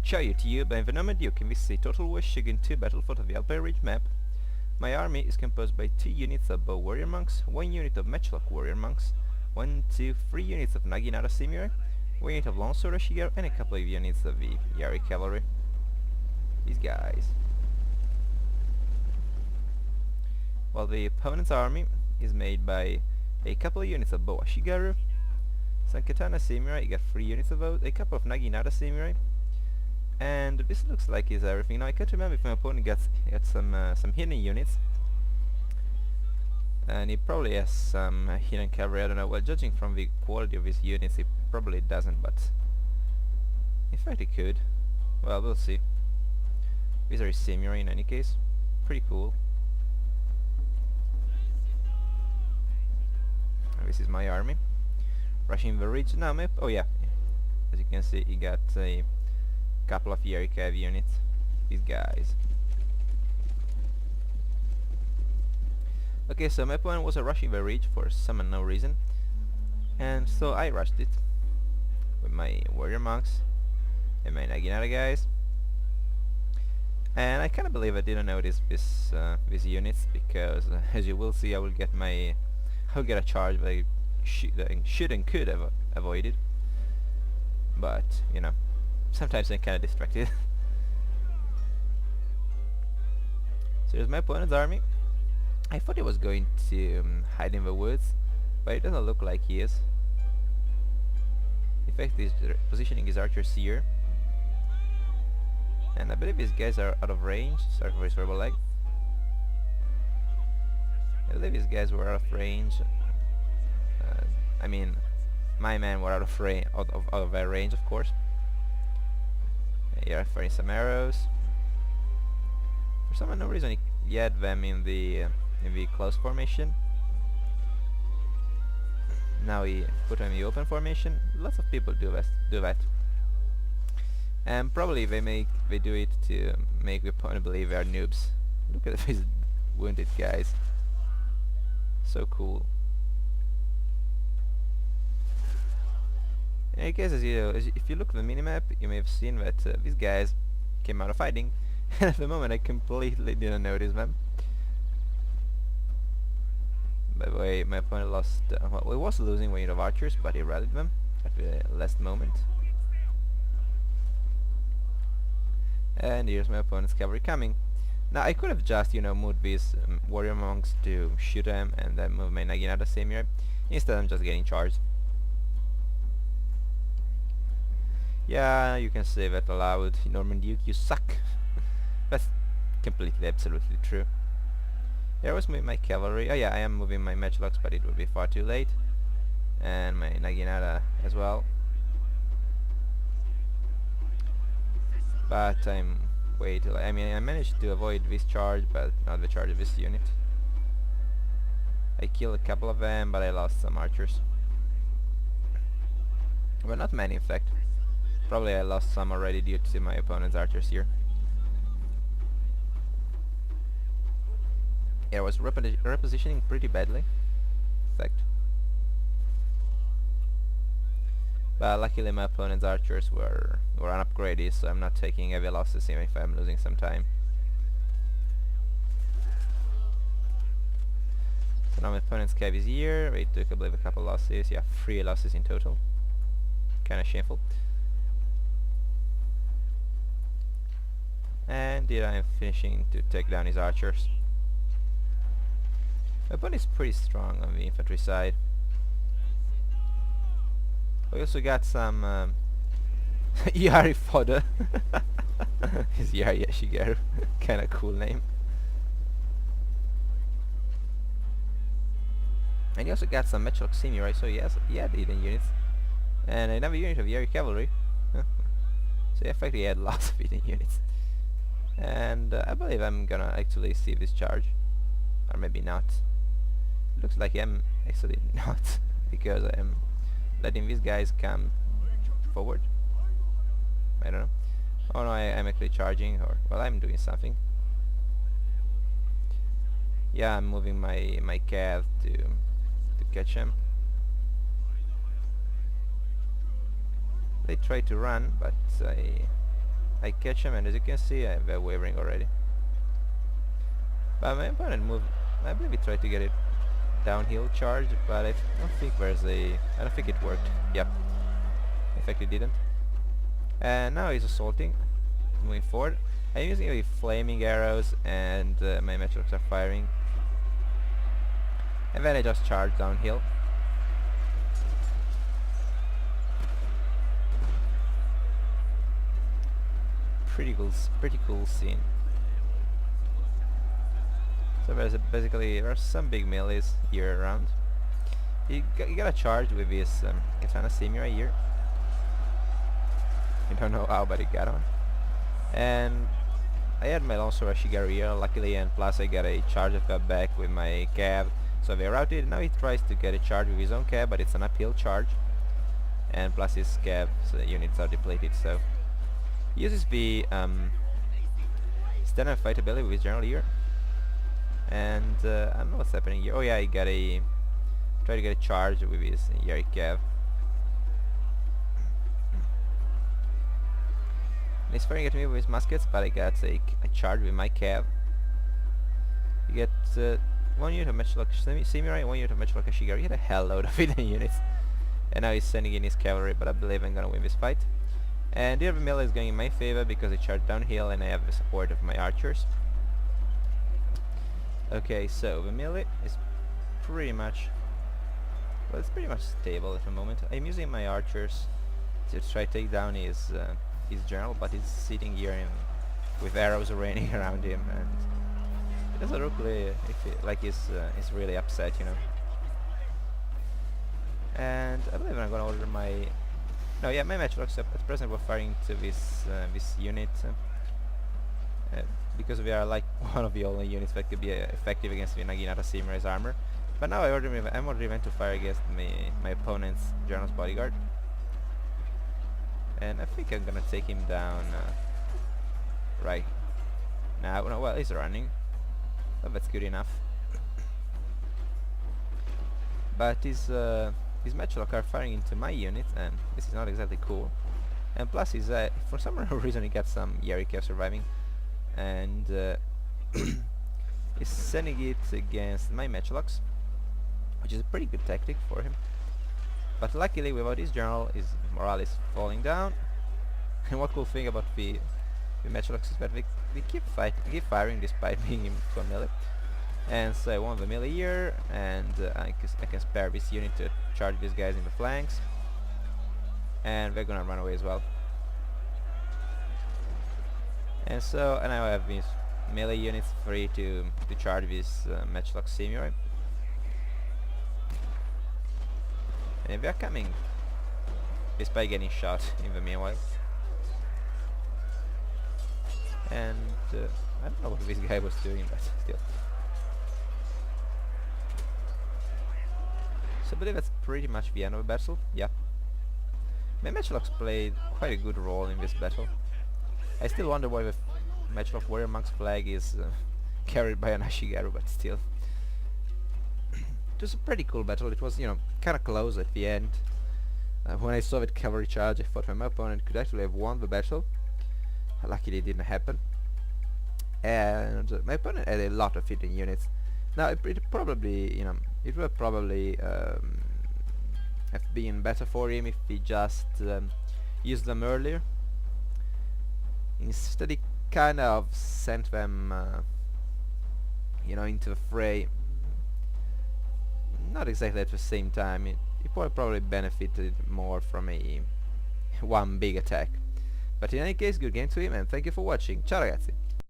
Ciao YouTube, I'm Venom Duke and this is a Total War Shogun 2 battle for the Valkyrie Ridge map. My army is composed by 2 units of bow warrior monks, 1 unit of matchlock warrior monks, 3 units of Naginata samurai, 1 unit of longsword Shigeru, and a couple of units of the Yari cavalry. These guys. While the opponent's army is made by a couple of units of bow Shigeru, some katana samurai, you got 3 units of those, a couple of Naginata samurai, and this looks like is everything. Now I can't remember if my opponent got some hidden units, and he probably has some hidden cavalry. I don't know. Well, judging from the quality of his units, he probably doesn't, but in fact he could. Well, we'll see. These are his samurai in any case. Pretty cool. And this is my army rushing the ridge. Now, oh yeah, as you can see, he got a couple of Yari cav units. These guys. Okay, so my opponent was rushing the ridge for some unknown reason, and so I rushed it with my warrior monks and my Naginata guys. And I kind of believe I didn't notice these units, because as you will see, I'll get a charge that I should and could have avoided. But you know, sometimes I'm kind of distracted. So here's my opponent's army. I thought he was going to hide in the woods, but it doesn't look like he is. In fact, he's positioning his archers here. And I believe these guys are out of range. Sorry for his verbal lag. I believe these guys were out of range. I mean, my men were out of their range, of course. Here I'm firing some arrows. For some unknown reason he had them in the close formation. Now he put them in the open formation. Lots of people do that. And probably they do it to make the opponent believe they are noobs. Look at these wounded guys. So cool. In any case, if you look at the minimap, you may have seen that these guys came out of fighting, and at the moment I completely didn't notice them. By the way, my opponent lost, well, he was losing 1 unit of archers, but he rallied them at the last moment. And here's my opponent's cavalry coming. Now I could have just, moved these warrior monks to shoot them, and then move my Naginata samurai. Instead I'm just getting charged. Yeah, you can say that aloud, Norman Duke, you suck. That's completely, absolutely true. Here was my cavalry. Oh yeah, I am moving my matchlocks, but it would be far too late. And my Naginata as well. But I'm way too late. I mean, I managed to avoid this charge, but not the charge of this unit. I killed a couple of them, but I lost some archers. Well, not many in fact. Probably I lost some already due to my opponent's archers here. Yeah, I was repositioning pretty badly, in fact. But luckily my opponent's archers were unupgraded, so I'm not taking heavy losses even if I'm losing some time. So now my opponent's cav is here. They took, I believe, a couple losses. Yeah, 3 losses in total. Kinda shameful. And here I am finishing to take down his archers. My opponent is pretty strong on the infantry side. We also got some Yari fodder. His Yari Shigeru. Kinda cool name. And he also got some matchlock samurai, so he had hidden units. And another unit of Yari cavalry. So in fact he had lots of hidden units. And I believe I'm gonna actually see this charge. Or maybe not. Looks like I'm actually not, because I am letting these guys come forward. I don't know. Oh no, I'm actually charging, or well, I'm doing something. Yeah, I'm moving my cav to catch him. They try to run, but I catch him, and as you can see, they're wavering already. But my opponent moved. I believe he tried to get it downhill charge, but I don't think there's a. I don't think it worked. Yep. In fact, it didn't. And now he's assaulting, moving forward. I'm using the flaming arrows, and my metrolux are firing. And then I just charge downhill. Pretty cool scene. So basically there's some big melees here around. You gotta charge with this katana samurai here. I don't know how, but it got on. And I had my longsword Ashigaru here, luckily, and plus I got a charge of got back with my cab. So they routed. Now he tries to get a charge with his own cab, but it's an uphill charge. And plus his cab units are depleted, so he uses the stand and fight ability with his general here. And I don't know what's happening here. Oh yeah, he got a try to get a charge with his Yari Cav. He's firing at me with his muskets, but I got a charge with my Cav. You get 1 unit of Matchlock Samurai and 1 unit of Matchlock Ashigaru. He had a hell load of hidden units. And now he's sending in his cavalry, but I believe I'm gonna win this fight. And the other melee is going in my favor because I charge downhill and I have the support of my archers. Okay, so the melee is pretty much, well, it's pretty much stable at the moment. I'm using my archers to try to take down his general, but he's sitting here with arrows raining around him, and it doesn't look like he's really upset, you know. And I believe I'm gonna order my my matchlocks at present were firing to this unit because we are like one of the only units that could be effective against the Naginata Samurai's armor. But now I'm ordering him to fire against my opponent's general's bodyguard, and I think I'm gonna take him down right now. No, well, he's running, but that's good enough. But his matchlock are firing into my unit, and this is not exactly cool. And plus, he's for some reason he got some Yarikev surviving, and he's sending it against my matchlocks, which is a pretty good tactic for him. But luckily, without his general, his morale is falling down. And what cool thing about the matchlocks is that they keep firing despite being in full melee. And so I won the melee here, and I can spare this unit to charge these guys in the flanks, and they're gonna run away as well. And so now I have these melee units free to charge this matchlock samurai. And they're coming despite getting shot in the meanwhile. And I don't know what this guy was doing, but still. So I believe that's pretty much the end of the battle. Yeah. My matchlocks played quite a good role in this battle. I still wonder why the matchlock warrior monk's flag is carried by an Ashigaru, but still. It was a pretty cool battle. It was, you know, kind of close at the end. When I saw that cavalry charge, I thought my opponent could actually have won the battle. Luckily it didn't happen. And my opponent had a lot of hidden units. Now it probably, you know, it would probably have been better for him if he just used them earlier. Instead he kind of sent them, you know, into the fray. Not exactly at the same time. He probably benefited more from one big attack. But in any case, good game to him, and thank you for watching. Ciao ragazzi!